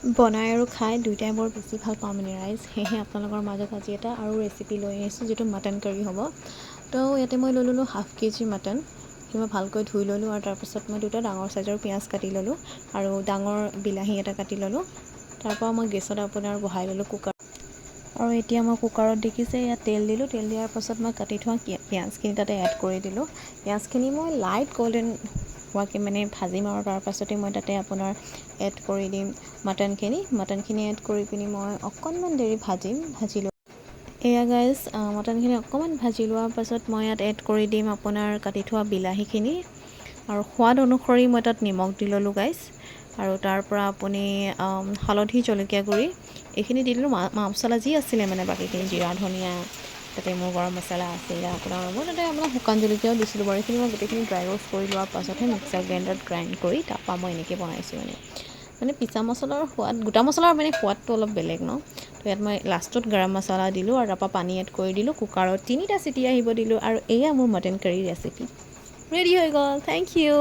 বনাই আৰু খাই দুইটাই বৰ বেছি ভাল পাওঁ মানে ৰাইজ, সেয়েহে আপোনালোকৰ মাজত আজি এটা আৰু ৰেচিপি লৈ আহিছোঁ যিটো মাটন কাৰী হ'ব। তো ইয়াতে মই লৈ ল'লোঁ ½ কেজি মাটন, মই ভালকৈ ধুই ল'লোঁ আৰু তাৰপিছত মই দুটা ডাঙৰ চাইজৰ পিঁয়াজ কাটি ল'লোঁ আৰু ডাঙৰ বিলাহী এটা কাটি ল'লোঁ। তাৰপৰা মই গেছত আপোনাৰ বহাই ল'লোঁ কুকাৰ, আৰু এতিয়া মই কুকাৰত দেখিছে ইয়াত তেল দিলোঁ। তেল দিয়াৰ পাছত মই কাটি থোৱা পিঁয়াজখিনি তাতে এড কৰি দিলোঁ। পিঁয়াজখিনি মই লাইট গল্ডেন হোৱাকৈ মানে ভাজিম আৰু তাৰপাছতে মই তাতে আপোনাৰ এড কৰি দিম মাটনখিনি এড কৰি পিনি মই অকণমান দেৰি ভাজি লওঁ। এয়া গাইজ মাটনখিনি অকণমান ভাজি লোৱাৰ পাছত মই ইয়াত এড কৰি দিম আপোনাৰ কাটি থোৱা বিলাহীখিনি, আৰু সোৱাদ অনুসৰি মই তাত নিমখ দি ল'লোঁ গাইজ। আৰু তাৰ পৰা আপুনি হালধি, জলকীয়া গুড়ি এইখিনি দি দিলোঁ। মা মছলা যি আছিলে মানে বাকীখিনি জিৰা, ধনিয়া, তাতে মোৰ গৰম মছলা আছিলে আপোনাৰ, মই তাতে আপোনাৰ শুকান জলকীয়াও দিছিলোঁ বাৰু। এইখিনি মই গোটেইখিনি ড্ৰাই ৰ'ষ্ট কৰি লোৱাৰ পাছতহে মিক্সাৰ গ্ৰাইণ্ডাৰত গ্ৰাইণ্ড কৰি তাৰপৰা মই এনেকৈ বনাইছোঁ মানে পিছা মছলাৰ সোৱাদ, গোটা মছলাৰ মানে সোৱাদটো অলপ বেলেগ ন। তো ইয়াত মই লাষ্টত গৰম মছলা দিলোঁ আৰু তাৰপৰা পানী এড কৰি দিলোঁ। কুকাৰত 3টা চিটি আহিব দিলোঁ আৰু এয়া মোৰ মটন কাৰী ৰেচিপি ৰেডি হৈ গ'ল। Thank U.